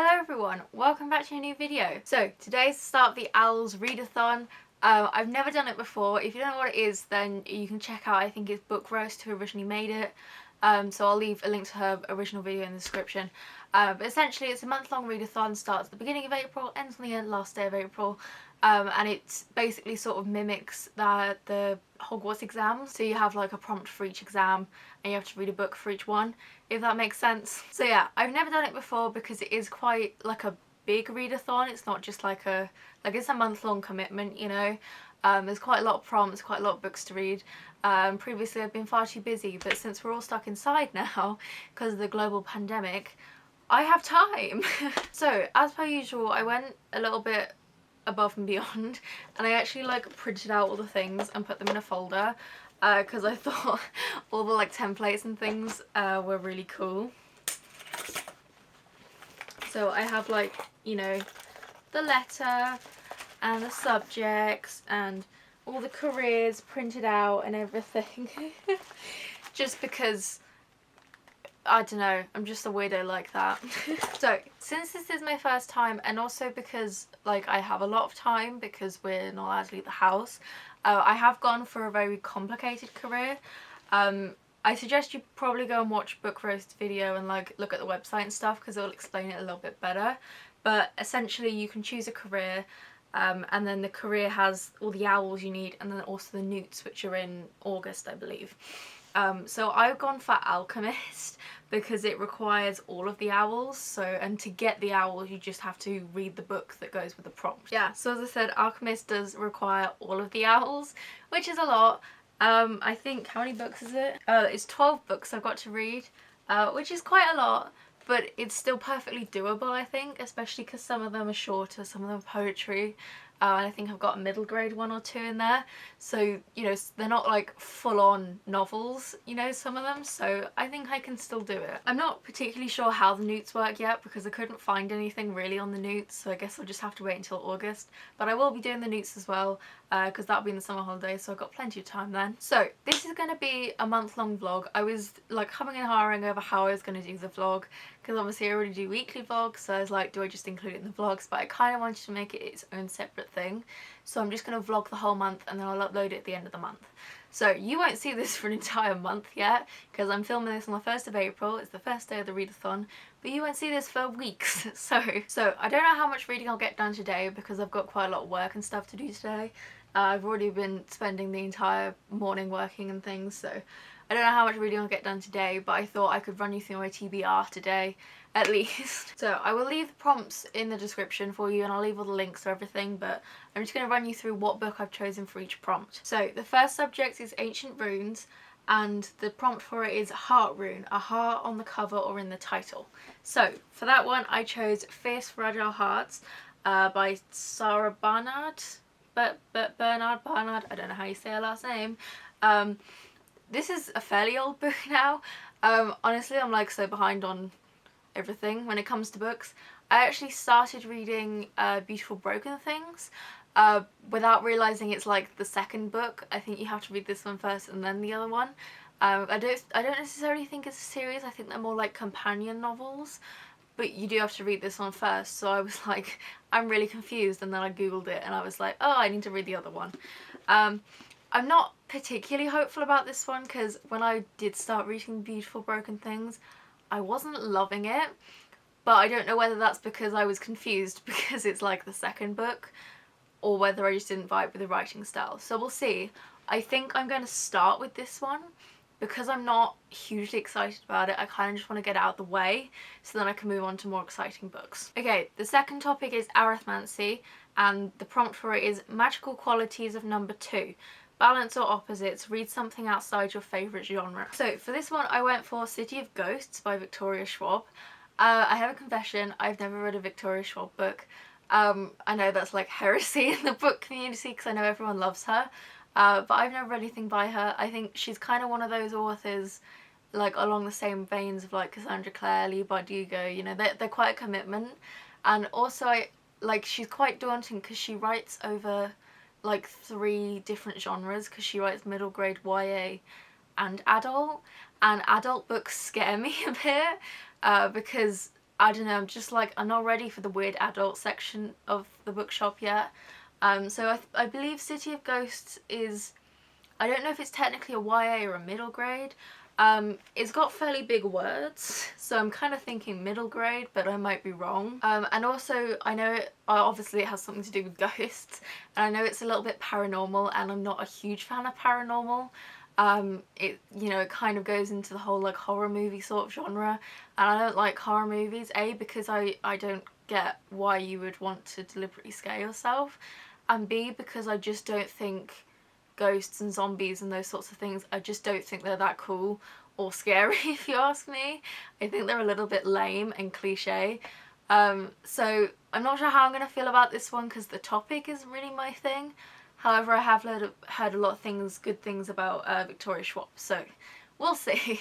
Hello everyone, welcome back to a new video. So today's the start of the OWLS Readathon. I've never done it before. If you don't know what it is, then you can check out, I think it's Book Roast who originally made it. So I'll leave a link to her original video in the description. But essentially it's a month-long readathon, starts at the beginning of April, ends on the last day of April. And it basically sort of mimics the Hogwarts exams. So you have like a prompt for each exam and you have to read a book for each one, if that makes sense. So yeah, I've never done it before because it is quite like a big readathon. It's not just like it's a month-long commitment, you know. There's quite a lot of prompts, quite a lot of books to read. Previously I've been far too busy, but since we're all stuck inside now because of the global pandemic, I have time. So as per usual, I went a little bit above and beyond and I actually like printed out all the things and put them in a folder because I thought all the like templates and things were really cool. So I have like, you know, the letter and the subjects and all the careers printed out and everything. Just because, I don't know, I'm just a weirdo like that. So since this is my first time, and also because like I have a lot of time because we're not allowed to leave the house, I have gone for a very complicated career. I suggest you probably go and watch Book Roast's video and like look at the website and stuff because it'll explain it a little bit better. But essentially you can choose a career and then the career has all the OWLS you need and then also the newts, which are in August I believe. So I've gone for alchemist because it requires all of the OWLS, so, and to get the OWLS you just have to read the book that goes with the prompt. Yeah, so as I said, alchemist does require all of the OWLS, which is a lot. I think, how many books is it? It's 12 books I've got to read, which is quite a lot, but it's still perfectly doable I think, especially because some of them are shorter, some of them are poetry. And I think I've got a middle grade one or two in there, so you know they're not like full-on novels, you know, some of them, so I think I can still do it. I'm not particularly sure how the newts work yet because I couldn't find anything really on the newts, so I guess I'll just have to wait until August, but I will be doing the newts as well because that'll be in the summer holidays, so I've got plenty of time then. So this is going to be a month-long vlog. I was like humming and hawing over how I was going to do the vlog because obviously I already do weekly vlogs, so I was like, do I just include it in the vlogs? But I kind of wanted to make it its own separate thing, so I'm just going to vlog the whole month and then I'll upload it at the end of the month. So you won't see this for an entire month yet because I'm filming this on the 1st of April, it's the first day of the readathon, but you won't see this for weeks. So I don't know how much reading I'll get done today because I've got quite a lot of work and stuff to do today. I've already been spending the entire morning working and things, so I don't know how much reading I'll get done today, but I thought I could run you through my TBR today, at least. So I will leave the prompts in the description for you and I'll leave all the links to everything, but I'm just going to run you through what book I've chosen for each prompt. So the first subject is Ancient Runes, and the prompt for it is Heart Rune, a heart on the cover or in the title. So for that one I chose Fierce Fragile Hearts by Sarah Barnard. Bernard, I don't know how you say her last name. This is a fairly old book now. Honestly, I'm like so behind on everything when it comes to books. I actually started reading Beautiful Broken Things without realising it's like the second book. I think you have to read this one first and then the other one. I don't necessarily think it's a series, I think they're more like companion novels. But you do have to read this one first, so I was like, I'm really confused, and then I googled it and I was like, oh, I need to read the other one. I'm not particularly hopeful about this one because when I did start reading Beautiful Broken Things, I wasn't loving it, but I don't know whether that's because I was confused because it's like the second book, or whether I just didn't vibe with the writing style, so we'll see. I think I'm going to start with this one. Because I'm not hugely excited about it, I kind of just want to get it out of the way so then I can move on to more exciting books. Okay, the second topic is arithmancy, and the prompt for it is magical qualities of number 2. Balance or opposites, read something outside your favourite genre. So for this one I went for City of Ghosts by Victoria Schwab. I have a confession, I've never read a Victoria Schwab book. I know that's like heresy in the book community because I know everyone loves her. But I've never read anything by her. I think she's kind of one of those authors like along the same veins of like Cassandra Clare, Leigh Bardugo, you know, they're quite a commitment. And also she's quite daunting because she writes over like 3 different genres because she writes middle grade YA and adult books scare me a bit because I don't know, I'm just like, I'm not ready for the weird adult section of the bookshop yet. So I believe City of Ghosts is, I don't know if it's technically a YA or a middle grade. It's got fairly big words, so I'm kind of thinking middle grade, but I might be wrong. And also, I know obviously it has something to do with ghosts, and I know it's a little bit paranormal, and I'm not a huge fan of paranormal. It, you know, it kind of goes into the whole like horror movie sort of genre, and I don't like horror movies, A, because I don't get why you would want to deliberately scare yourself, and B, because I just don't think ghosts and zombies and those sorts of things, I just don't think they're that cool or scary, if you ask me. I think they're a little bit lame and cliche. So I'm not sure how I'm going to feel about this one because the topic isn't really my thing. However, I have heard a lot of good things about Victoria Schwab, so we'll see.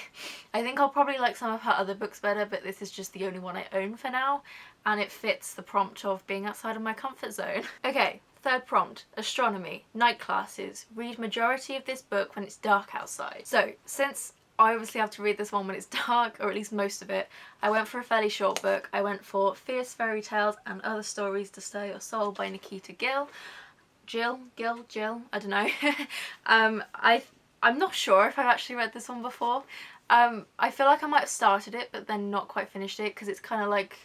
I think I'll probably like some of her other books better, but this is just the only one I own for now, and it fits the prompt of being outside of my comfort zone. Okay, third prompt, astronomy, night classes. Read majority of this book when it's dark outside. So, since I obviously have to read this one when it's dark, or at least most of it, I went for a fairly short book. I went for Fierce Fairy Tales and Other Stories to Stir Your Soul by Nikita Gill. Jill, I don't know. I'm not sure if I've actually read this one before. I feel like I might have started it but then not quite finished it because it's kind of like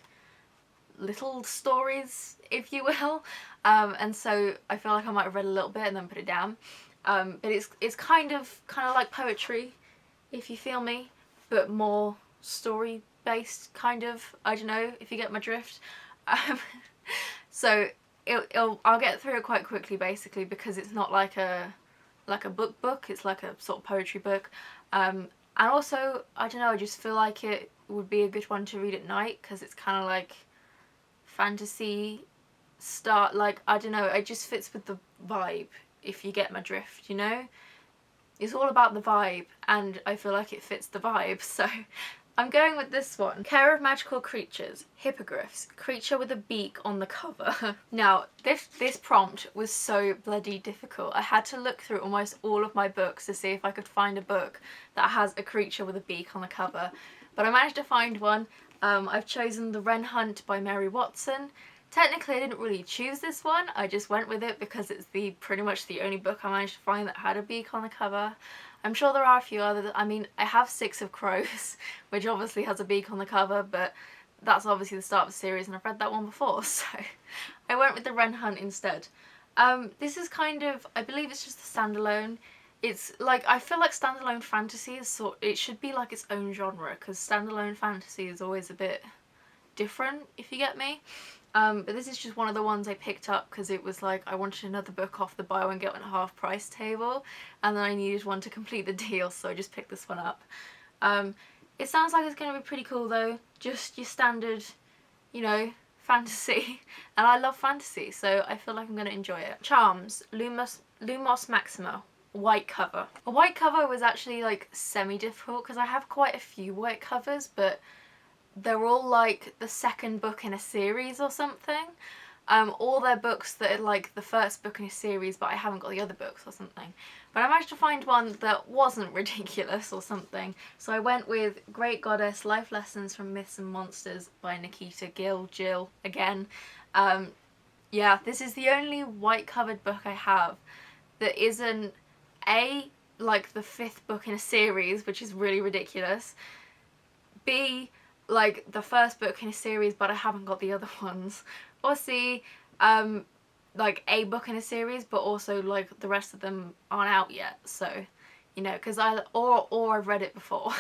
little stories, if you will. And so I feel like I might have read a little bit and then put it down. But it's kind of like poetry, if you feel me, but more story based, kind of. I don't know if you get my drift. So I'll get through it quite quickly, basically, because it's not like a book, it's like a sort of poetry book. And also, I don't know, I just feel like it would be a good one to read at night because it's kind of like fantasy like, I don't know, it just fits with the vibe, if you get my drift, you know? It's all about the vibe, and I feel like it fits the vibe, so I'm going with this one. Care of Magical Creatures, Hippogriffs, creature with a beak on the cover. Now, this prompt was so bloody difficult. I had to look through almost all of my books to see if I could find a book that has a creature with a beak on the cover, but I managed to find one. I've chosen The Wren Hunt by Mary Watson. Technically, I didn't really choose this one, I just went with it because it's pretty much the only book I managed to find that had a beak on the cover. I'm sure there are a few others. I mean, I have Six of Crows, which obviously has a beak on the cover, but that's obviously the start of the series and I've read that one before, so I went with The Wren Hunt instead. This is kind of, I believe it's just a standalone. It's like, I feel like standalone fantasy is it should be like its own genre, because standalone fantasy is always a bit different, if you get me. But this is just one of the ones I picked up because it was like I wanted another book off the buy one get one half price table, and then I needed one to complete the deal, so I just picked this one up. It sounds like it's going to be pretty cool though, just your standard, you know, fantasy, and I love fantasy, so I feel like I'm going to enjoy it. Charms, Lumos Maxima, white cover. A white cover was actually like semi-difficult because I have quite a few white covers, but they're all like the second book in a series or something. All they're books that are like the first book in a series, but I haven't got the other books or something. But I managed to find one that wasn't ridiculous or something, so I went with Great Goddess, Life Lessons from Myths and Monsters by Nikita Gill, Jill again. Yeah, this is the only white covered book I have that isn't A, like the fifth book in a series, which is really ridiculous, B, like the first book in a series but I haven't got the other ones, or C, like a book in a series but also like the rest of them aren't out yet, so you know, because or I've read it before.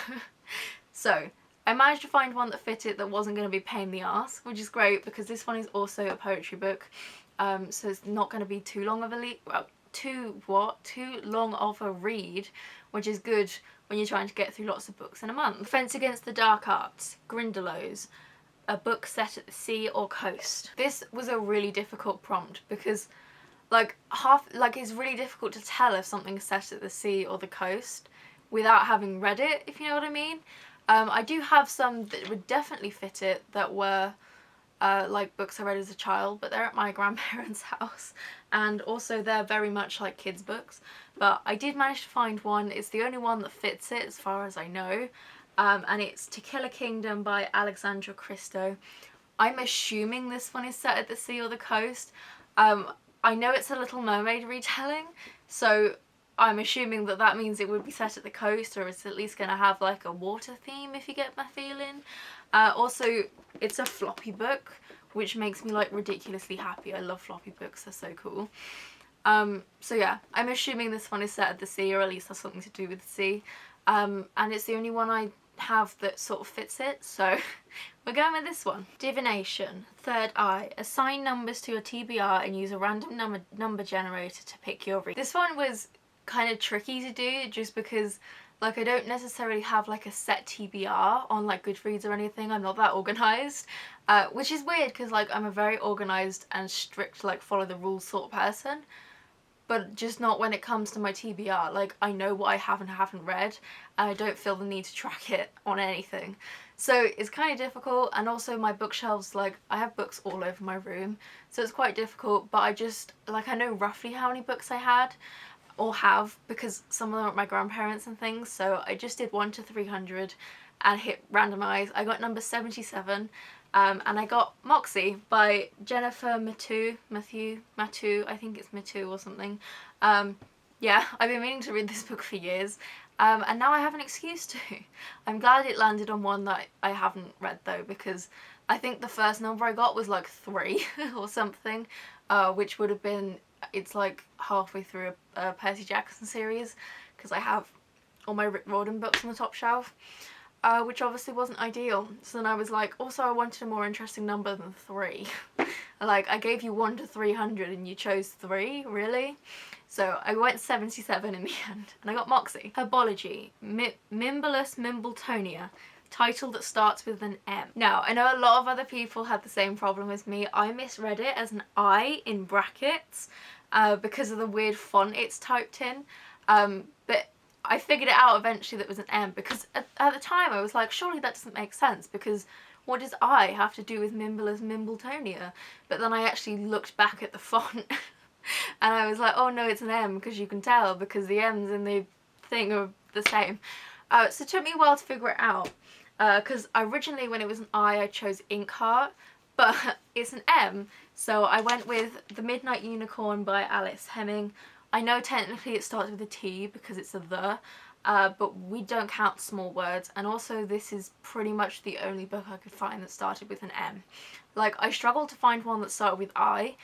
So I managed to find one that fit it, that wasn't going to be a pain in the ass, which is great because this one is also a poetry book, so it's not going to be too long of a too long of a read, which is good when you're trying to get through lots of books in a month. Defense Against the Dark Arts, Grindylows, a book set at the sea or coast. This was a really difficult prompt because it's really difficult to tell if something's set at the sea or the coast without having read it, if you know what I mean. I do have some that would definitely fit it that were like books I read as a child, but they're at my grandparents' house, and also they're very much like kids books, but I did manage to find one. It's the only one that fits it as far as I know, and it's To Kill a Kingdom by Alexandra Christo. I'm assuming this one is set at the sea or the coast. I know it's a Little Mermaid retelling, so I'm assuming that that means it would be set at the coast, or it's at least going to have like a water theme, if you get my feeling. Also, it's a floppy book, which makes me like ridiculously happy. I love floppy books, they're so cool. So yeah, I'm assuming this one is set at the sea, or at least has something to do with the sea. And it's the only one I have that sort of fits it, so we're going with this one. Divination, Third Eye. Assign numbers to your TBR and use a random number generator to pick your read. This one was kind of tricky to do, just because like I don't necessarily have like a set TBR on like Goodreads or anything. I'm not that organised, which is weird because like I'm a very organised and strict, like follow the rules sort of person, but just not when it comes to my TBR. Like I know what I have and haven't read, and I don't feel the need to track it on anything. So it's kind of difficult, and also my bookshelves, like I have books all over my room, so it's quite difficult, but I just, like I know roughly how many books I had or have, because some of them are at my grandparents and things, so I just did 1 to 300 and hit randomize. I got number 77, and I got Moxie by Jennifer Mathieu, I think it's Mathieu or something. Yeah, I've been meaning to read this book for years, and now I have an excuse to. I'm glad it landed on one that I haven't read though, because I think the first number I got was like 3 or something, which would have been, it's like halfway through a Percy Jackson series, because I have all my Rick Riordan books on the top shelf, which obviously wasn't ideal. So then I was like, also I wanted a more interesting number than 3. Like, I gave you 1 to 300 and you chose 3, really? So I went 77 in the end, and I got Moxie. Herbology, Mimbalus Mimbletonia, title that starts with an M. Now, I know a lot of other people had the same problem as me. I misread it as an I in brackets because of the weird font it's typed in, but I figured it out eventually that it was an M, because at the time I was like, surely that doesn't make sense, because what does I have to do with Mimbalus Mimbletonia? But then I actually looked back at the font and I was like, oh no, it's an M, because you can tell, because the M's in the thing are the same. So it took me a while to figure it out, because originally when it was an I chose Inkheart, but it's an M, so I went with The Midnight Unicorn by Alice Hemming. I know technically it starts with a T because it's a the, but we don't count small words, and also this is pretty much the only book I could find that started with an M. Like, I struggled to find one that started with I,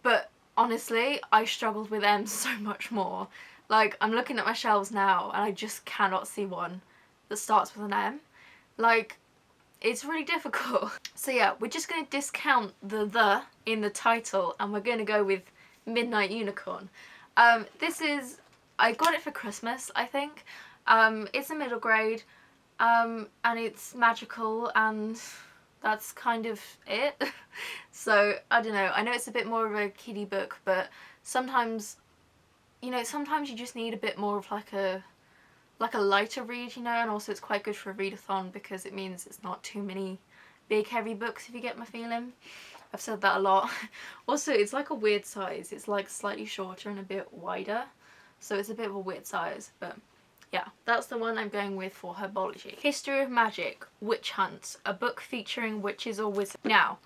but honestly, I struggled with M so much more. Like, I'm looking at my shelves now and I just cannot see one that starts with an M. Like, it's really difficult. So yeah, we're just going to discount the in the title, and we're going to go with Midnight Unicorn. This is, I got it for Christmas, I think. It's a middle grade, and it's magical, and that's kind of it. So, I don't know, I know it's a bit more of a kiddie book, but sometimes, you know, sometimes you just need a bit more of like a lighter read, you know, and also it's quite good for a readathon because it means it's not too many big heavy books, if you get my feeling. I've said that a lot. Also, it's like a weird size. It's like slightly shorter and a bit wider, so it's a bit of a weird size, but yeah, that's the one I'm going with for Herbology. History of Magic, Witch Hunts, a book featuring witches or wizards. Now,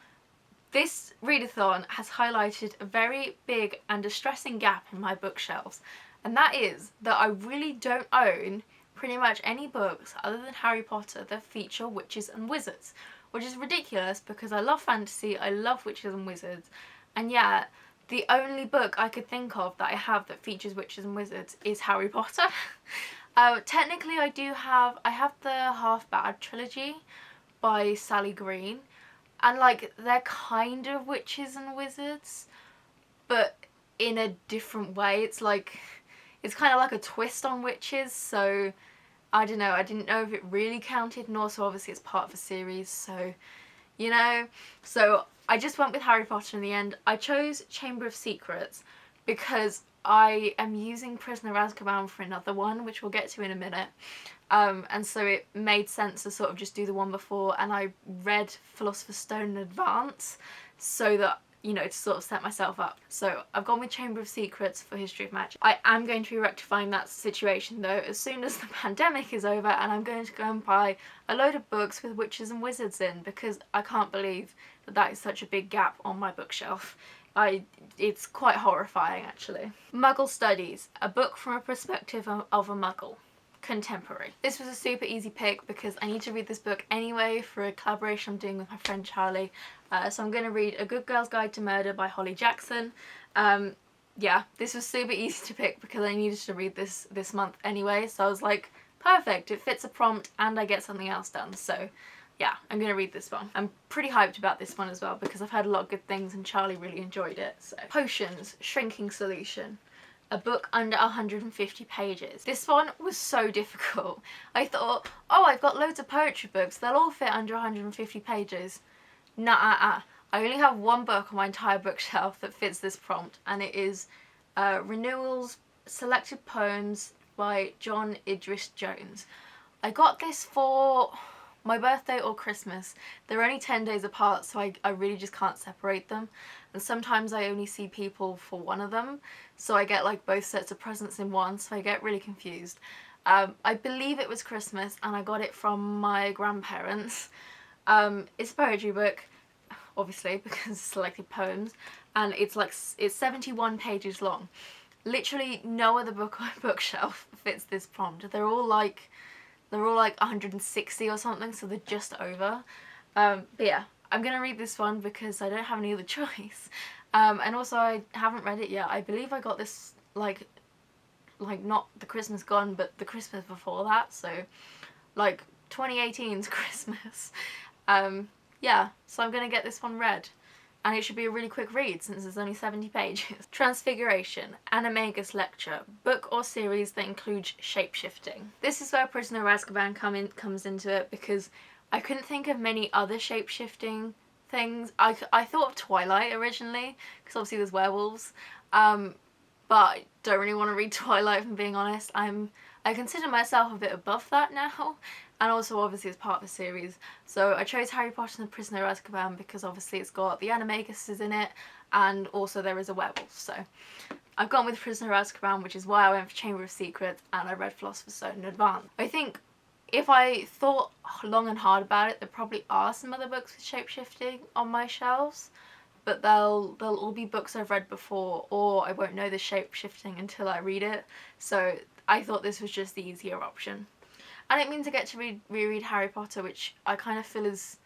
this readathon has highlighted a very big and distressing gap in my bookshelves, and that is that I really don't own pretty much any books other than Harry Potter that feature witches and wizards, which is ridiculous because I love fantasy, I love witches and wizards, and yet the only book I could think of that I have that features witches and wizards is Harry Potter. Technically I have the Half Bad trilogy by Sally Green, and like they're kind of witches and wizards, but in a different way. It's like, it's kind of like a twist on witches, so I don't know, I didn't know if it really counted, and also obviously it's part of a series, so, you know. So I just went with Harry Potter in the end. I chose Chamber of Secrets because I am using Prisoner of Azkaban for another one, which we'll get to in a minute, and so it made sense to sort of just do the one before, and I read Philosopher's Stone in advance so that you know, to sort of set myself up. So I've gone with Chamber of Secrets for History of Magic. I am going to be rectifying that situation though as soon as the pandemic is over, and I'm going to go and buy a load of books with witches and wizards in, because I can't believe that that is such a big gap on my bookshelf. It's quite horrifying actually. Muggle Studies, a book from a perspective of a Muggle. Contemporary. This was a super easy pick because I need to read this book anyway for a collaboration I'm doing with my friend Charlie. So I'm going to read A Good Girl's Guide to Murder by Holly Jackson. Yeah, this was super easy to pick because I needed to read this month anyway, so I was like, perfect, it fits a prompt and I get something else done. So yeah, I'm going to read this one. I'm pretty hyped about this one as well because I've heard a lot of good things and Charlie really enjoyed it. So Potions, Shrinking Solution. A book under 150 pages. This one was so difficult. I thought, oh, I've got loads of poetry books, they'll all fit under 150 pages. Nah, I only have one book on my entire bookshelf that fits this prompt, and it is Renewal's Selected Poems by John Idris Jones. I got this for my birthday or Christmas. They're only 10 days apart, so I really just can't separate them. And sometimes I only see people for one of them, so I get like both sets of presents in one, so I get really confused. I believe it was Christmas and I got it from my grandparents. It's a poetry book, obviously, because it's selected poems, and it's 71 pages long. Literally no other book on my bookshelf fits this prompt. They're all like 160 or something, so they're just over. But yeah, I'm gonna read this one because I don't have any other choice. And also I haven't read it yet. I believe I got this like not the Christmas gone, but the Christmas before that, so like 2018's Christmas. Yeah, so I'm gonna get this one read. And it should be a really quick read since there's only 70 pages. Transfiguration, Animagus lecture, book or series that includes shapeshifting. This is where Prisoner of Azkaban comes into it, because I couldn't think of many other shapeshifting things. I thought of Twilight originally, because obviously there's werewolves, but I don't really want to read Twilight, if I'm being honest. I consider myself a bit above that now, and also obviously as part of the series. So I chose Harry Potter and the Prisoner of Azkaban because obviously it's got the Animaguses in it, and also there is a werewolf. So I've gone with Prisoner of Azkaban, which is why I went for Chamber of Secrets, and I read Philosopher's Stone in advance. I think if I thought long and hard about it, there probably are some other books with shapeshifting on my shelves, but they'll all be books I've read before, or I won't know the shapeshifting until I read it. So I thought this was just the easier option. And it means I get to reread Harry Potter, which I kind of feel is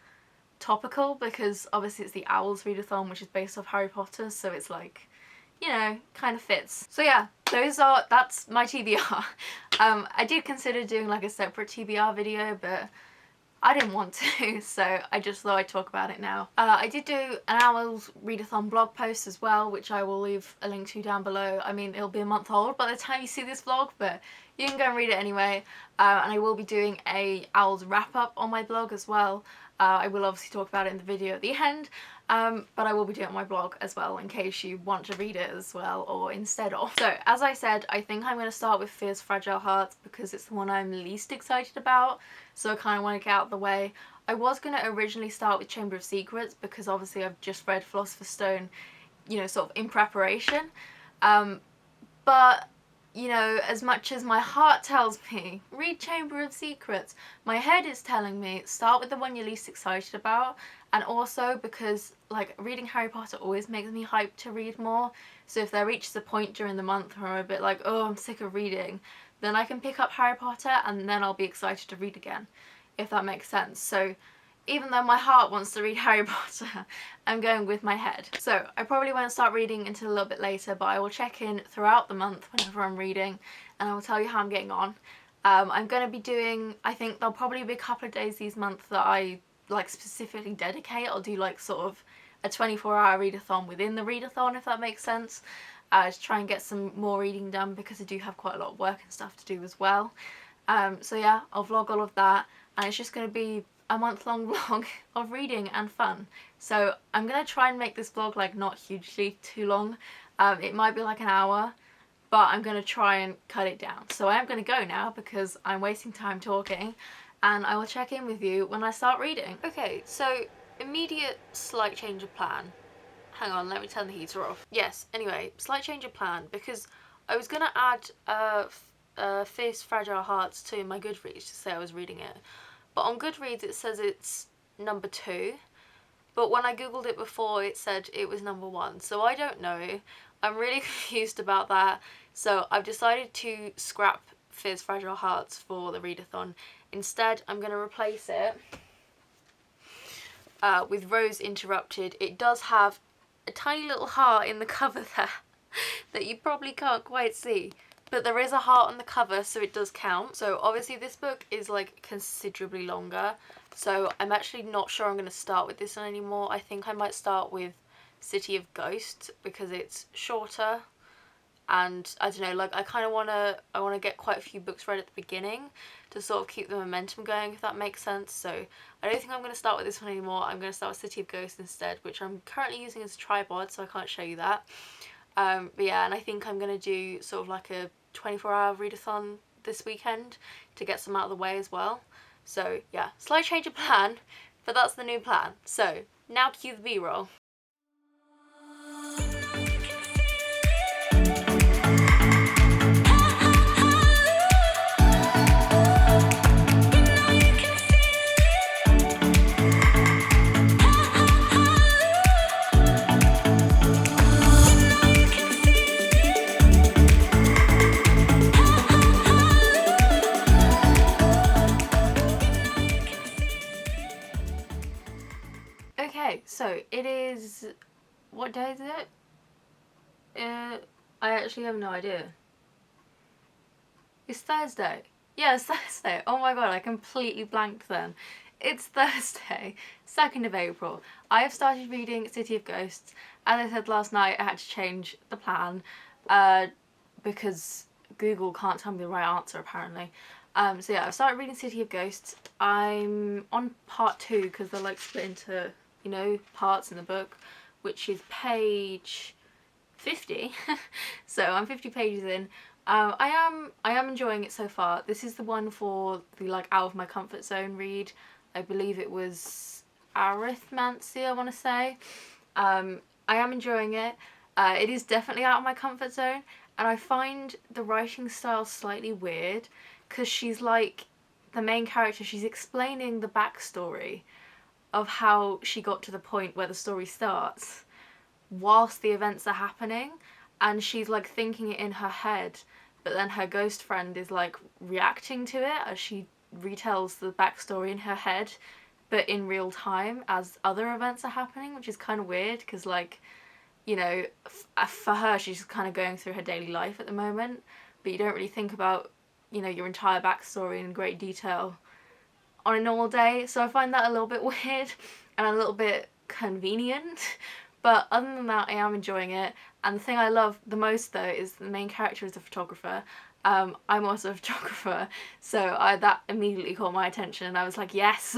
topical because obviously it's the OWLS Readathon, which is based off Harry Potter, so it's like, you know, kind of fits. So yeah, that's my TBR. I did consider doing like a separate TBR video, but I didn't want to, so I just thought I'd talk about it now. I did do an OWLS Readathon blog post as well, which I will leave a link to down below. I mean, it'll be a month old by the time you see this vlog, but you can go and read it anyway. And I will be doing a OWLS wrap-up on my blog as well. I will obviously talk about it in the video at the end, but I will be doing it on my blog as well in case you want to read it as well, or instead of. So, as I said, I think I'm going to start with Fierce Fragile Hearts because it's the one I'm least excited about, so I kind of want to get out of the way. I was going to originally start with Chamber of Secrets because obviously I've just read Philosopher's Stone, you know, sort of in preparation, but you know, as much as my heart tells me, read Chamber of Secrets, my head is telling me, start with the one you're least excited about. And also because, like, reading Harry Potter always makes me hyped to read more. So if there reaches a point during the month where I'm a bit like, oh, I'm sick of reading, then I can pick up Harry Potter and then I'll be excited to read again, if that makes sense. So even though my heart wants to read Harry Potter, I'm going with my head. So I probably won't start reading until a little bit later, but I will check in throughout the month whenever I'm reading, and I will tell you how I'm getting on. I'm going to be doing, I think there'll probably be a couple of days these months that I like specifically dedicate. I'll do like sort of a 24-hour readathon within the readathon, if that makes sense, to try and get some more reading done because I do have quite a lot of work and stuff to do as well. So yeah, I'll vlog all of that, and it's just going to be a month-long vlog of reading and fun. So I'm gonna try and make this vlog like not hugely too long. It might be like an hour, but I'm gonna try and cut it down. So I am gonna go now because I'm wasting time talking, and I will check in with you when I start reading. Okay, so immediate slight change of plan. Hang on, let me turn the heater off. Yes, anyway, slight change of plan, because I was gonna add Fierce Fragile Hearts to my Goodreads to say I was reading it. But on Goodreads it says it's number 2. But when I googled it before it said it was number 1. So I don't know. I'm really confused about that. So I've decided to scrap Fierce Fragile Hearts for the readathon. Instead, I'm going to replace it with Rose Interrupted. It does have a tiny little heart in the cover there that you probably can't quite see. But there is a heart on the cover, so it does count. So obviously this book is like considerably longer. So I'm actually not sure I'm going to start with this one anymore. I think I might start with City of Ghosts because it's shorter. And I don't know, like I kind of want to get quite a few books read at the beginning to sort of keep the momentum going, if that makes sense. So I don't think I'm going to start with this one anymore. I'm going to start with City of Ghosts instead, which I'm currently using as a tripod, so I can't show you that. But yeah, and I think I'm going to do sort of like a 24-hour readathon this weekend to get some out of the way as well. So yeah, slight change of plan, but that's the new plan. So now cue the B-roll. Okay, so it is, what day is it? I actually have no idea. It's Thursday. Yeah, it's Thursday. Oh my god, I completely blanked then. It's Thursday, 2nd of April. I have started reading City of Ghosts. As I said last night, I had to change the plan because Google can't tell me the right answer apparently. So yeah, I've started reading City of Ghosts. I'm on part 2 because they're like split into, you know, parts in the book, which is page 50. So I'm 50 pages in. I am enjoying it so far. This is the one for the like out of my comfort zone read. I believe it was Arithmancy, I want to say. I am enjoying it. It is definitely out of my comfort zone, and I find the writing style slightly weird because she's like the main character. She's explaining the backstory of how she got to the point where the story starts whilst the events are happening, and she's like thinking it in her head, but then her ghost friend is like reacting to it as she retells the backstory in her head but in real time as other events are happening, which is kind of weird because, like, you know, for her she's kind of going through her daily life at the moment, but you don't really think about, you know, your entire backstory in great detail on a normal day. So I find that a little bit weird and a little bit convenient. But other than that, I am enjoying it. And the thing I love the most though is the main character is a photographer. I'm also a photographer, so that immediately caught my attention and I was like, yes.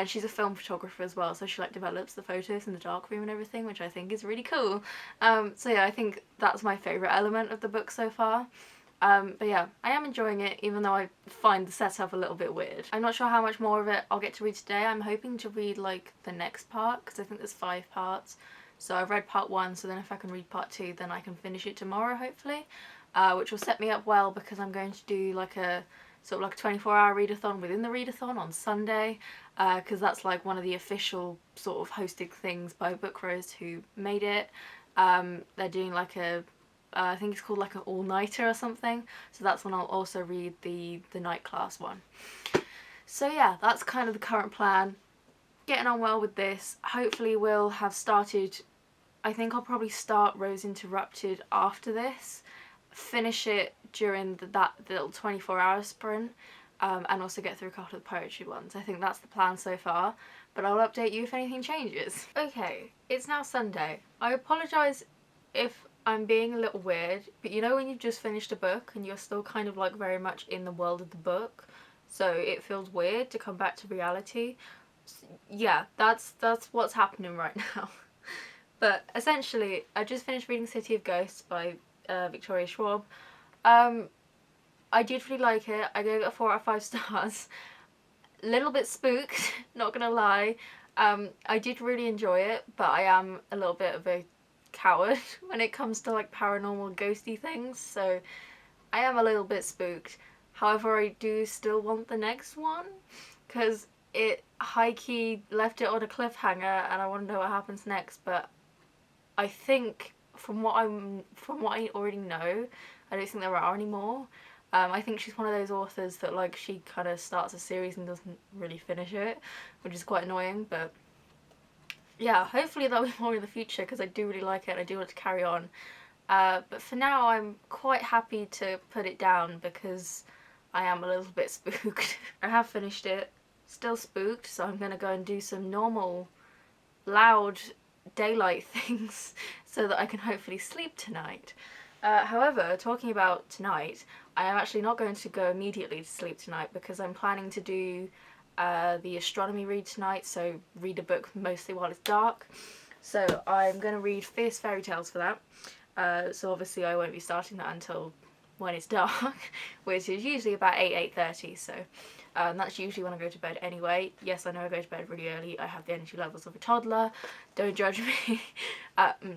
She's a film photographer as well, so she like develops the photos in the darkroom and everything, which I think is really cool. So yeah, I think that's my favourite element of the book so far. But yeah, I am enjoying it, even though I find the setup a little bit weird. I'm not sure how much more of it I'll get to read today. I'm hoping to read like the next part, because I think there's 5 parts. So I've read part 1, so then if I can read part 2, then I can finish it tomorrow, hopefully. Which will set me up well, because I'm going to do like a sort of like a 24-hour readathon within the readathon on Sunday, because that's like one of the official sort of hosted things by Bookros who made it. They're doing like a I think it's called like an all-nighter or something, so that's when I'll also read the night class one. So yeah, that's kind of the current plan. Getting on well with this. Hopefully we'll have started, I think I'll probably start Rose Interrupted after this, finish it during that little 24-hour sprint, and also get through a couple of the poetry ones. I think that's the plan so far, but I'll update you if anything changes. Okay, it's now Sunday. I apologise if I'm being a little weird, but you know when you've just finished a book and you're still kind of like very much in the world of the book, so it feels weird to come back to reality. Yeah, that's what's happening right now. But essentially, I just finished reading City of Ghosts by Victoria Schwab. I did really like it. I gave it a 4 out of 5 stars. A little bit spooked, not gonna lie. I did really enjoy it, but I am a little bit of a coward when it comes to like paranormal ghosty things, so I am a little bit spooked. However, I do still want the next one, because it high-key left it on a cliffhanger and I want to know what happens next, but I think from what I already know, I don't think there are any more. I think she's one of those authors that like she kind of starts a series and doesn't really finish it, which is quite annoying, but yeah, hopefully there'll be more in the future because I do really like it and I do want to carry on. But for now I'm quite happy to put it down because I am a little bit spooked. I have finished it, still spooked, so I'm gonna go and do some normal, loud daylight things so that I can hopefully sleep tonight. However, talking about tonight, I am actually not going to go immediately to sleep tonight because I'm planning to do the astronomy read tonight, so read a book mostly while it's dark. So I'm going to read Fierce Fairy Tales for that. So obviously I won't be starting that until when it's dark, which is usually about 8:30, so that's usually when I go to bed anyway. Yes, I know I go to bed really early, I have the energy levels of a toddler, don't judge me.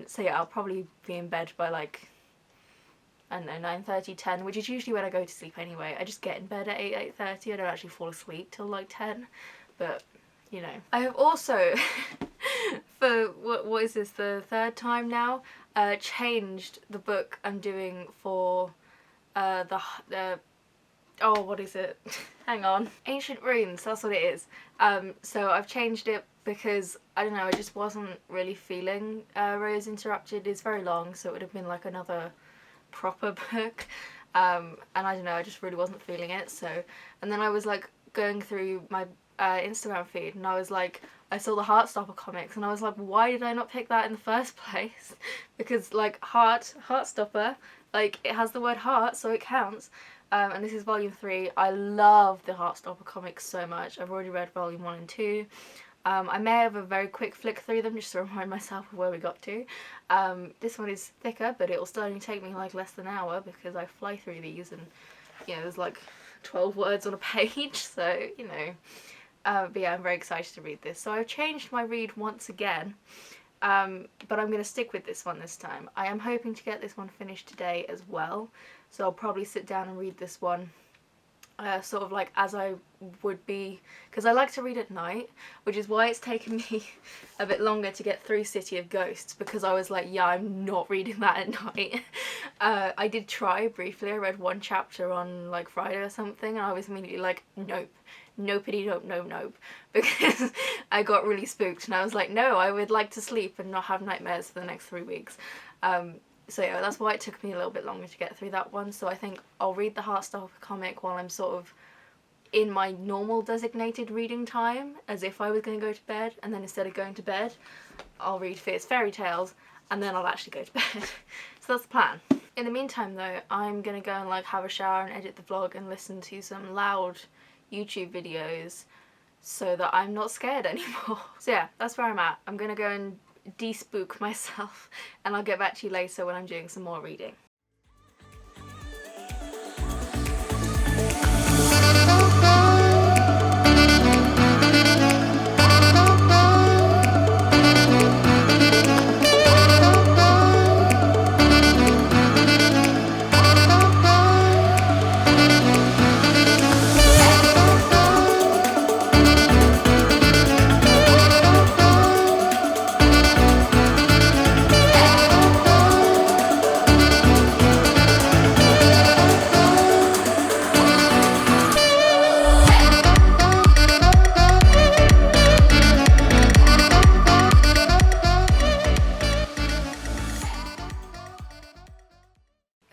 So yeah, I'll probably be in bed by like, I don't know, 9:30, 10, which is usually when I go to sleep anyway. I just get in bed at 8:30, I don't actually fall asleep till like 10, but you know. I have also, for what is this, the third time now, changed the book I'm doing for oh, what is it? Hang on. Ancient Runes, that's what it is. So I've changed it because, I don't know, I just wasn't really feeling Rose Interrupted. It's very long, so it would have been like another proper book. And I don't know, I just really wasn't feeling it, so... And then I was like going through my Instagram feed and I was like, I saw the Heartstopper comics and I was like, why did I not pick that in the first place? Because like Heartstopper, like it has the word heart, so it counts. And this is volume 3. I love the Heartstopper comics so much. I've already read volume 1 and 2. I may have a very quick flick through them just to remind myself of where we got to. This one is thicker, but it'll still only take me like less than an hour because I fly through these and, you know, there's like 12 words on a page, so, you know. But yeah, I'm very excited to read this. So I've changed my read once again, but I'm going to stick with this one this time. I am hoping to get this one finished today as well, so I'll probably sit down and read this one sort of like as I would be, because I like to read at night, which is why it's taken me a bit longer to get through City of Ghosts, because I was like, yeah, I'm not reading that at night. I did try briefly, I read one chapter on like Friday or something and I was immediately like, nope. Nopity nope, nope, because I got really spooked and I was like, no, I would like to sleep and not have nightmares for the next 3 weeks. So yeah, that's why it took me a little bit longer to get through that one. So I think I'll read the Heartstopper comic while I'm sort of in my normal designated reading time, as if I was going to go to bed, and then instead of going to bed, I'll read Fierce Fairy Tales, and then I'll actually go to bed. So that's the plan. In the meantime though, I'm going to go and like have a shower and edit the vlog and listen to some loud YouTube videos so that I'm not scared anymore. So yeah, that's where I'm at. I'm gonna go and de-spook myself and I'll get back to you later when I'm doing some more reading.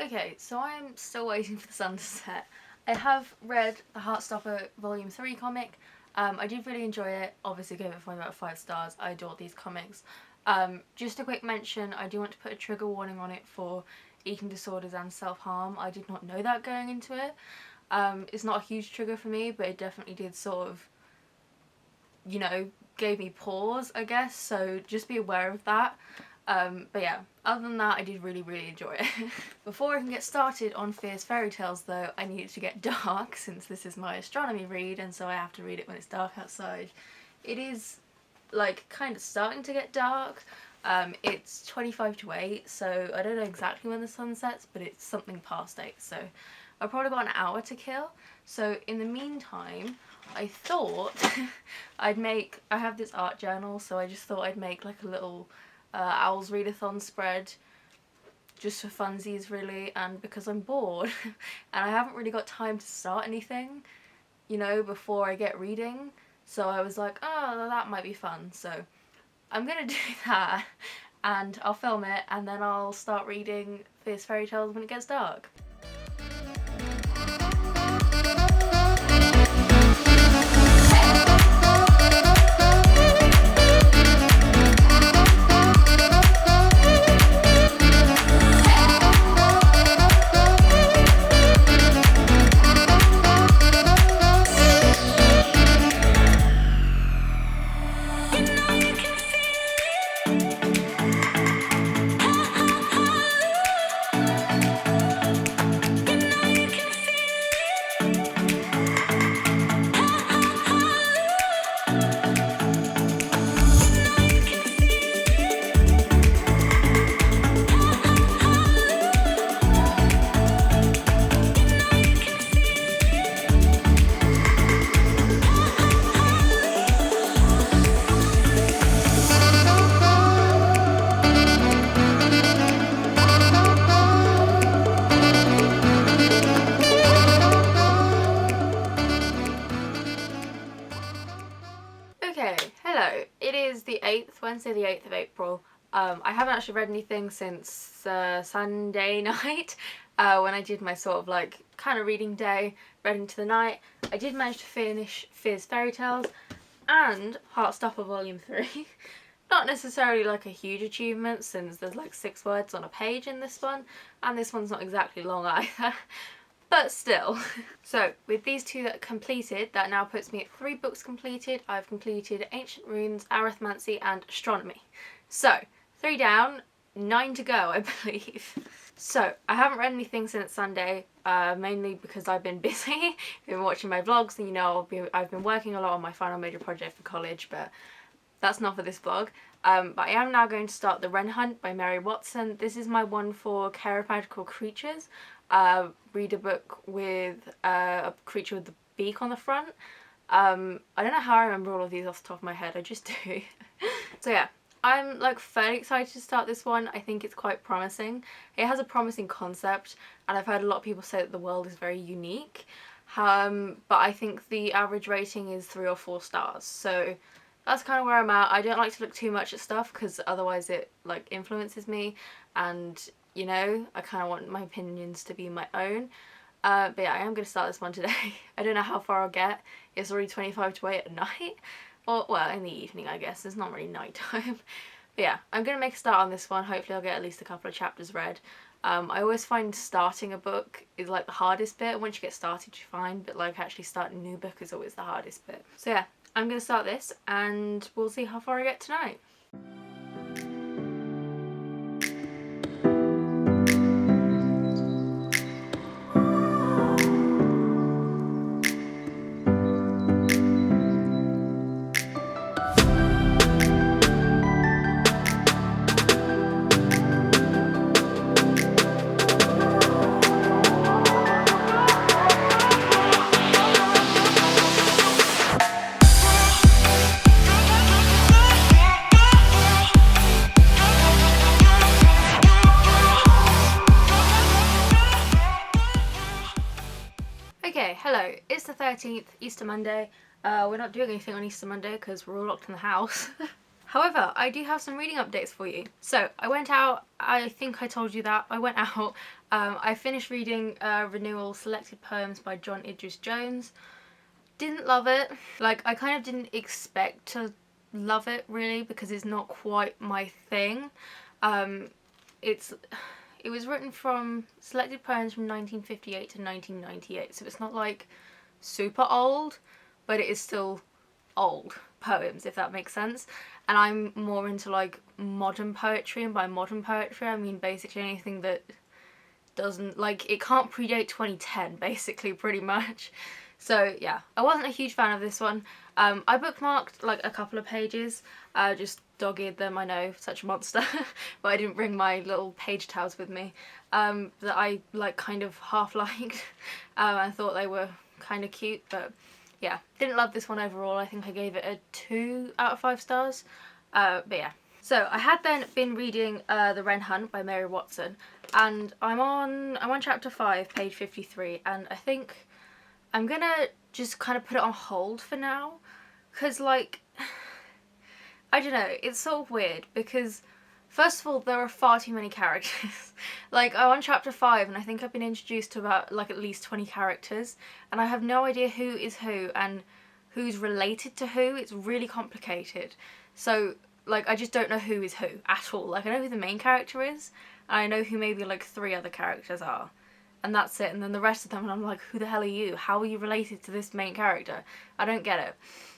Okay, so I'm still waiting for the sun to set. I have read the Heartstopper Volume 3 comic. I did really enjoy it. Obviously gave it 5 out of 5 stars. I adore these comics. Just a quick mention, I do want to put a trigger warning on it for eating disorders and self-harm. I did not know that going into it. It's not a huge trigger for me, but it definitely did sort of, you know, gave me pause, I guess, so just be aware of that. But yeah, other than that, I did really enjoy it. Before I can get started on Fierce Fairy Tales though, I need it to get dark since this is my astronomy read and so I have to read it when it's dark outside. It is like kind of starting to get dark. It's 25 to 8, so I don't know exactly when the sun sets, but it's something past 8, so I've probably got an hour to kill. So in the meantime, I thought I have this art journal, so I just thought I'd make like a little OWLS readathon spread just for funsies really, and because I'm bored and I haven't really got time to start anything, you know, before I get reading, so I was like, oh, that might be fun, so I'm gonna do that and I'll film it and then I'll start reading Fierce Fairy Tales when it gets dark. Okay, hello. It is the 8th, Wednesday the 8th of April. I haven't actually read anything since Sunday night when I did my sort of like kind of reading day, read into the night. I did manage to finish Fierce Fairy Tales and Heartstopper Volume 3. Not necessarily like a huge achievement since there's like 6 words on a page in this one, and this one's not exactly long either. But still. So with these 2 that are completed, that now puts me at 3 books completed. I've completed Ancient Runes, Arithmancy and Astronomy. So 3 down, 9 to go I believe. So I haven't read anything since Sunday, mainly because I've been busy. Been watching my vlogs and you know I've been working a lot on my final major project for college, but that's not for this vlog. But I am now going to start The Wren Hunt by Mary Watson. This is my one for Care of Magical Creatures. Read a book with a creature with the beak on the front. I don't know how I remember all of these off the top of my head, I just do. So yeah, I'm like fairly excited to start this one. I think it's quite promising. It has a promising concept and I've heard a lot of people say that the world is very unique. But I think the average rating is 3 or 4 stars, so that's kind of where I'm at. I don't like to look too much at stuff because otherwise it like influences me, and you know, I kind of want my opinions to be my own. But yeah, I am going to start this one today. I don't know how far I'll get. It's already 25 to 8 at night. Or, well, in the evening, I guess. It's not really night time. But yeah, I'm going to make a start on this one. Hopefully I'll get at least a couple of chapters read. I always find starting a book is like the hardest bit. Once you get started, you're fine. But like actually starting a new book is always the hardest bit. So yeah, I'm going to start this and we'll see how far I get tonight. Okay, hello, it's the 13th, Easter Monday. We're not doing anything on Easter Monday because we're all locked in the house. However, I do have some reading updates for you. So, I went out, I think I told you that, I went out, I finished reading Renewal Selected Poems by John Idris Jones. Didn't love it. Like, I kind of didn't expect to love it, really, because it's not quite my thing. It was written from selected poems from 1958 to 1998, so it's not like super old, but it is still old poems, if that makes sense. And I'm more into like modern poetry, and by modern poetry I mean basically anything that doesn't, like, it can't predate 2010 basically, pretty much. So yeah, I wasn't a huge fan of this one. I bookmarked like a couple of pages, just dog-eared them, I know, such a monster, but I didn't bring my little page tabs with me, that I like kind of half liked. I thought they were kind of cute, but yeah, didn't love this one overall. I think I gave it a 2 out of 5 stars, but yeah. So I had then been reading The Wren Hunt by Mary Watson, and I'm on chapter 5, page 53, and I think I'm gonna just kind of put it on hold for now, because like, I don't know, it's sort of weird because first of all there are far too many characters. Like, I'm on chapter 5 and I think I've been introduced to about like at least 20 characters and I have no idea who is who and who's related to who. It's really complicated. So like, I just don't know who is who at all. Like, I know who the main character is and I know who maybe like 3 other characters are. And that's it, and then the rest of them, and I'm like, who the hell are you? How are you related to this main character? I don't get it.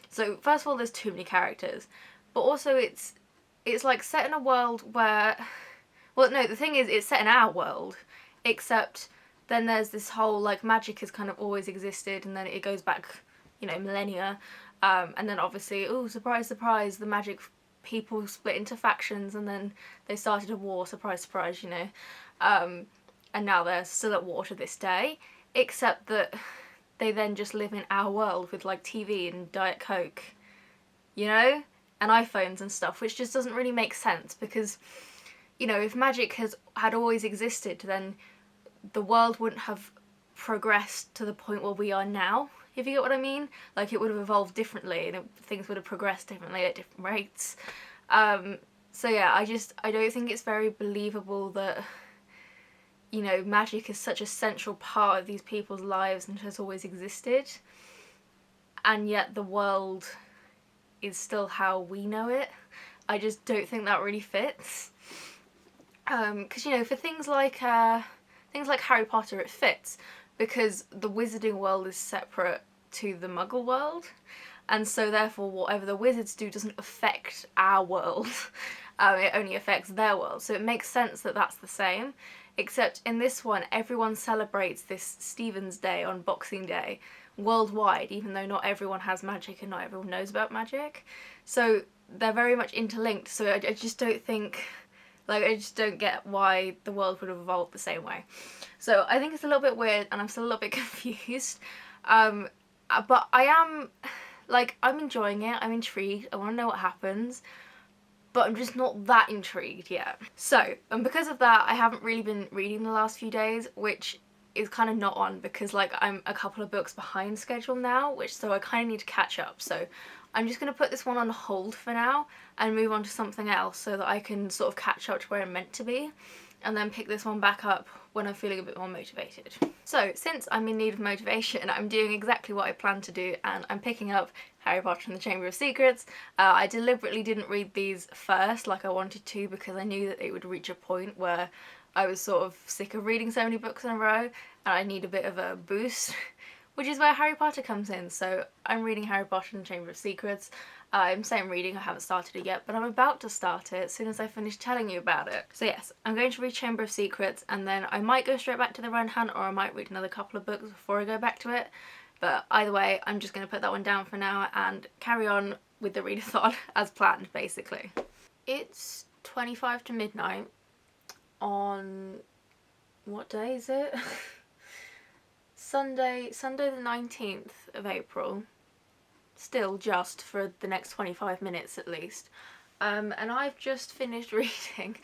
So first of all, there's too many characters, but also it's like set in a world where, well, no, the thing is, it's set in our world, except then there's this whole like magic has kind of always existed, and then it goes back, you know, millennia, and then obviously, oh, surprise, surprise, the magic people split into factions, and then they started a war. Surprise, surprise, you know. And now they're still at war to this day, except that they then just live in our world with like TV and Diet Coke, you know, and iPhones and stuff, which just doesn't really make sense because, you know, if magic had always existed, then the world wouldn't have progressed to the point where we are now, if you get what I mean. Like, it would have evolved differently and things would have progressed differently at different rates. So yeah, I don't think it's very believable that, you know, magic is such a central part of these people's lives and has always existed, and yet the world is still how we know it. I just don't think that really fits. Because, you know, for things like Harry Potter, it fits because the wizarding world is separate to the Muggle world, and so therefore whatever the wizards do doesn't affect our world. It only affects their world, so it makes sense that that's the same. Except in this one, everyone celebrates this Stephen's Day on Boxing Day worldwide, even though not everyone has magic and not everyone knows about magic. So they're very much interlinked, so I just don't think, like, I just don't get why the world would have evolved the same way. So I think it's a little bit weird and I'm still a little bit confused. But I am, like, I'm enjoying it, I'm intrigued, I want to know what happens. But I'm just not that intrigued yet. So, and because of that, I haven't really been reading the last few days, which is kind of not on because like I'm a couple of books behind schedule now, so I kind of need to catch up. So I'm just going to put this one on hold for now and move on to something else so that I can sort of catch up to where I'm meant to be, and then pick this one back up when I'm feeling a bit more motivated. So since I'm in need of motivation, I'm doing exactly what I planned to do and I'm picking up Harry Potter and the Chamber of Secrets. I deliberately didn't read these first like I wanted to because I knew that it would reach a point where I was sort of sick of reading so many books in a row and I need a bit of a boost, which is where Harry Potter comes in. So I'm reading Harry Potter and the Chamber of Secrets. I'm saying reading, I haven't started it yet, but I'm about to start it as soon as I finish telling you about it. So yes, I'm going to read Chamber of Secrets and then I might go straight back to the Wren Hunt, or I might read another couple of books before I go back to it. But either way, I'm just going to put that one down for now and carry on with the readathon as planned, basically. It's 25 to midnight on, what day is it? Sunday the 19th of April. Still just for the next 25 minutes at least. And I've just finished reading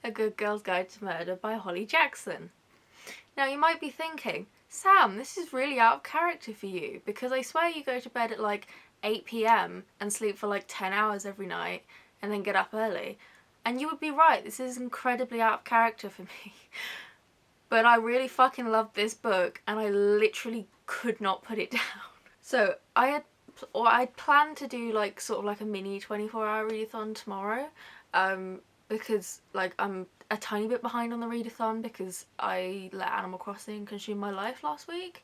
A Good Girl's Guide to Murder by Holly Jackson. Now you might be thinking, Sam, this is really out of character for you, because I swear you go to bed at like 8 PM and sleep for like 10 hours every night and then get up early. And you would be right, this is incredibly out of character for me. But I really fucking loved this book and I literally could not put it down. So I'd planned to do like sort of like a mini 24-hour readathon tomorrow, because like I'm a tiny bit behind on the readathon because I let Animal Crossing consume my life last week.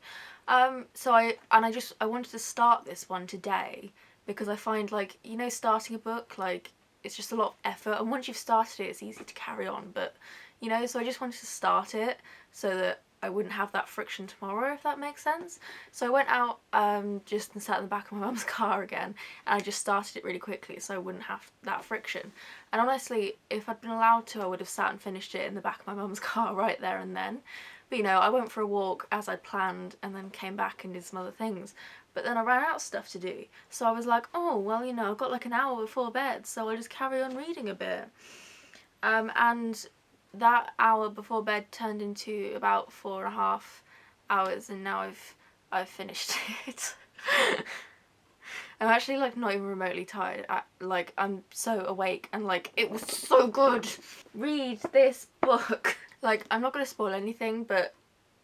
So I wanted to start this one today because I find, like, you know, starting a book, like, it's just a lot of effort, and once you've started it, it's easy to carry on, but, you know, so I just wanted to start it so that I wouldn't have that friction tomorrow, if that makes sense. So I went out just and sat in the back of my mum's car again, and I just started it really quickly so I wouldn't have that friction. And honestly, if I'd been allowed to, I would have sat and finished it in the back of my mum's car right there and then. But you know, I went for a walk as I'd planned and then came back and did some other things. But then I ran out of stuff to do. So I was like, oh, well, you know, I've got like an hour before bed, so I'll just carry on reading a bit. And that hour before bed turned into about 4.5 hours, and now I've finished it. I'm actually like not even remotely tired. Like I'm so awake and like it was so good. Read this book. Like I'm not gonna spoil anything, but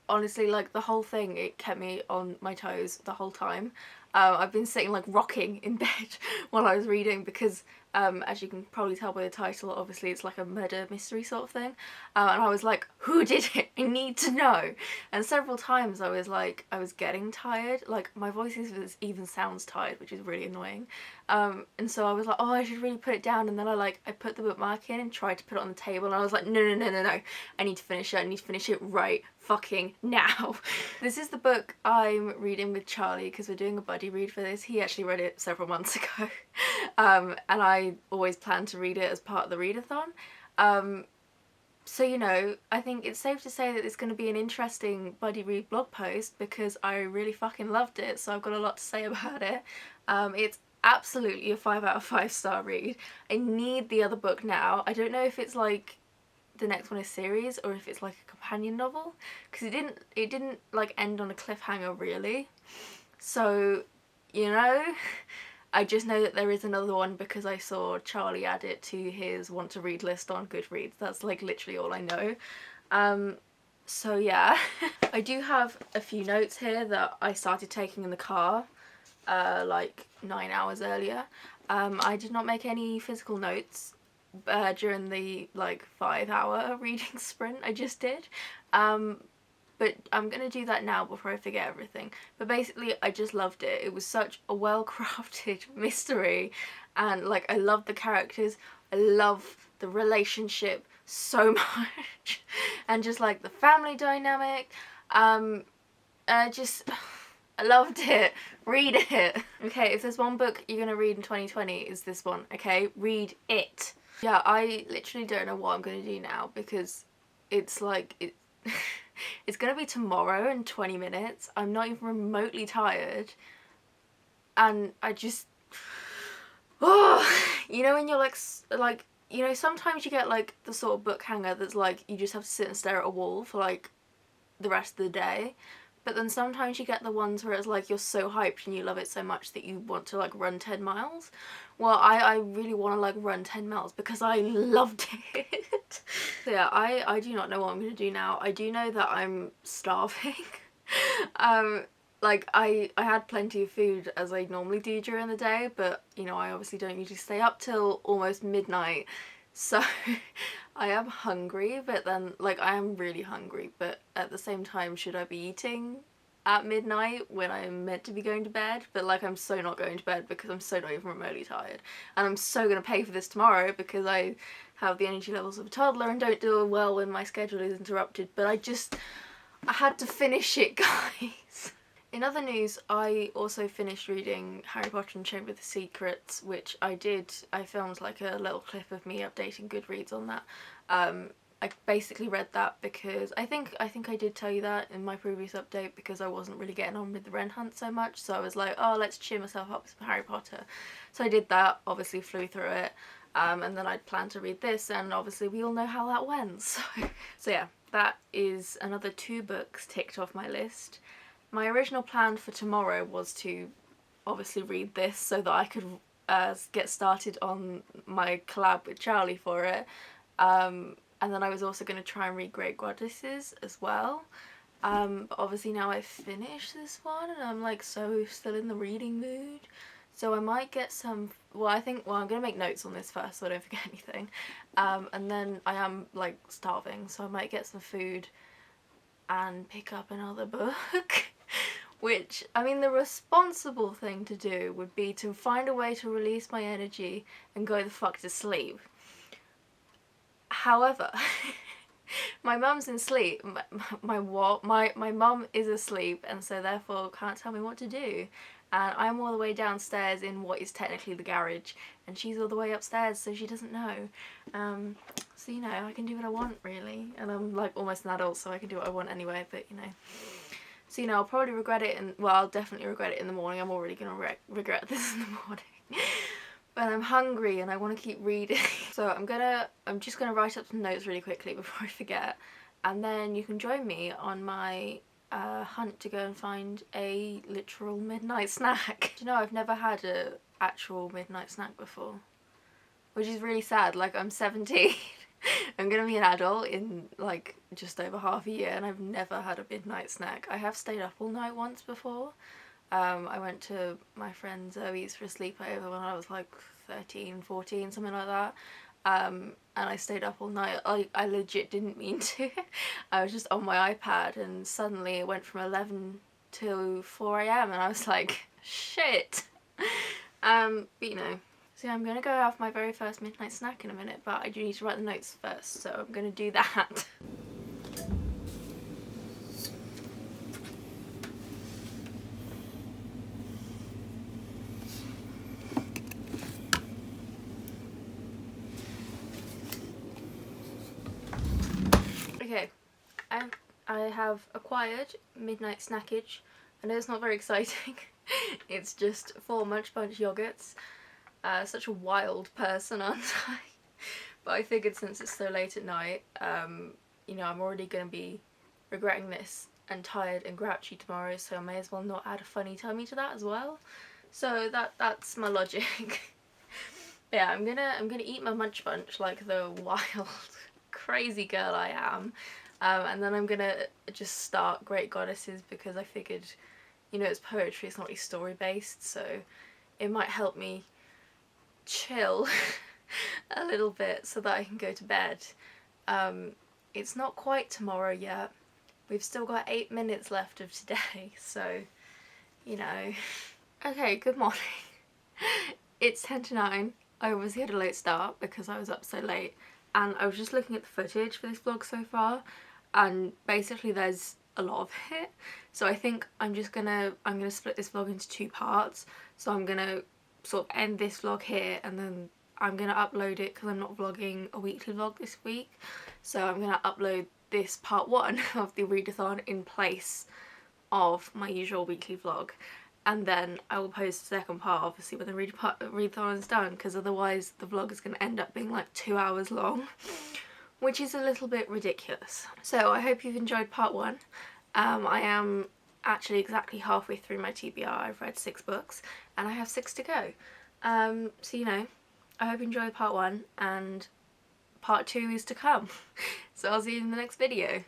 honestly, like the whole thing, it kept me on my toes the whole time. I've been sitting like rocking in bed while I was reading because as you can probably tell by the title, obviously it's like a murder mystery sort of thing, and I was like, who did it? I need to know. And several times I was like, I was getting tired, like my voice even sounds tired, which is really annoying, and so I was like, oh, I should really put it down, and then I put the bookmark in and tried to put it on the table, and I was like, no, I need to finish it, I need to finish it right fucking now. This is the book I'm reading with Charlie because we're doing a buddy read for this. He actually read it several months ago, and I always plan to read it as part of the readathon. So you know, I think it's safe to say that it's going to be an interesting buddy read blog post because I really fucking loved it, so I've got a lot to say about it. It's absolutely a 5 out of 5 star read. I need the other book now. I don't know if it's like the next one is series or if it's like a companion novel, because it didn't like end on a cliffhanger really. So you know, I just know that there is another one because I saw Charlie add it to his want to read list on Goodreads. That's like literally all I know. So yeah. I do have a few notes here that I started taking in the car like 9 hours earlier. I did not make any physical notes during the like 5-hour reading sprint I just did, but I'm gonna do that now before I forget everything. But basically I just loved it. It was such a well-crafted mystery, and like I love the characters, I love the relationship so much, and just like the family dynamic. I loved it. Read it. Okay, if there's one book you're gonna read in 2020, it's this one, okay? Read it. Yeah, I literally don't know what I'm going to do now because it's like, it's going to be tomorrow in 20 minutes. I'm not even remotely tired. And I just, oh, you know when you're like, you know, sometimes you get like the sort of book hanger that's like, you just have to sit and stare at a wall for like the rest of the day. But then sometimes you get the ones where it's like you're so hyped and you love it so much that you want to like run 10 miles. Well, I really want to like run 10 miles because I loved it. So yeah, I do not know what I'm going to do now. I do know that I'm starving. Like I had plenty of food as I normally do during the day, but you know, I obviously don't usually stay up till almost midnight. So I am hungry, but then like I am really hungry, but at the same time, should I be eating at midnight when I'm meant to be going to bed? But like I'm so not going to bed because I'm so not even remotely tired, and I'm so gonna pay for this tomorrow because I have the energy levels of a toddler and don't do well when my schedule is interrupted. But I had to finish it, guys. In other news, I also finished reading Harry Potter and the Chamber of the Secrets, which I filmed like a little clip of me updating Goodreads on that. I basically read that because I think I did tell you that in my previous update, because I wasn't really getting on with the Ren Hunt so much, so I was like, oh, let's cheer myself up with some Harry Potter. So I did that, obviously flew through it, and then I'd planned to read this, and obviously we all know how that went. So yeah, that is another 2 books ticked off my list. My original plan for tomorrow was to obviously read this so that I could get started on my collab with Charlie for it, and then I was also going to try and read Great Goddesses as well, but obviously now I've finished this one and I'm like so still in the reading mood, so I might get some, I'm going to make notes on this first so I don't forget anything, and then I am like starving, so I might get some food and pick up another book. Which, I mean, the responsible thing to do would be to find a way to release my energy and go the fuck to sleep. However, My mum's in sleep. My what? My mum is asleep, and so therefore can't tell me what to do. And I'm all the way downstairs in what is technically the garage, and she's all the way upstairs, so she doesn't know. So you know, I can do what I want really, and I'm like almost an adult, so I can do what I want anyway. But you know, so you know, I'll probably regret it, and well, I'll definitely regret it in the morning. I'm already gonna regret this in the morning. But I'm hungry and I want to keep reading. So I'm just gonna write up some notes really quickly before I forget, and then you can join me on my hunt to go and find a literal midnight snack. Do you know, I've never had a actual midnight snack before, which is really sad. Like, I'm 17. I'm gonna be an adult in like just over half a year, and I've never had a midnight snack. I have stayed up all night once before. I went to my friend Zoe's for a sleepover when I was like 13, 14, something like that. And I stayed up all night. I legit didn't mean to. I was just on my iPad, and suddenly it went from 11 to 4 AM, and I was like, shit. But you know. So yeah, I'm gonna go have my very first midnight snack in a minute, but I do need to write the notes first, so I'm gonna do that. Okay, I have acquired midnight snackage. I know it's not very exciting. It's just 4 Munch Bunch yogurts. Such a wild person, aren't I? But I figured since it's so late at night, you know, I'm already going to be regretting this and tired and grouchy tomorrow, so I may as well not add a funny tummy to that as well. So that's my logic. Yeah, I'm gonna eat my Munch Bunch like the wild, crazy girl I am, and then I'm gonna just start Great Goddesses because I figured, you know, it's poetry, it's not really story based, so it might help me chill a little bit so that I can go to bed. It's not quite tomorrow yet. We've still got 8 minutes left of today, so you know. Okay, good morning. It's 10 to 9. I obviously had a late start because I was up so late, and I was just looking at the footage for this vlog so far, and basically there's a lot of it. So I think I'm gonna split this vlog into 2 parts. So I'm gonna sort of end this vlog here, and then I'm gonna upload it because I'm not vlogging a weekly vlog this week. So I'm gonna upload this part 1 of the readathon in place of my usual weekly vlog, and then I will post the second part obviously when the readathon is done, because otherwise the vlog is going to end up being like 2 hours long, which is a little bit ridiculous. So I hope you've enjoyed part 1. I am actually exactly halfway through my TBR. I've read 6 books and I have 6 to go. So you know, I hope you enjoyed part 1, and part 2 is to come. So I'll see you in the next video.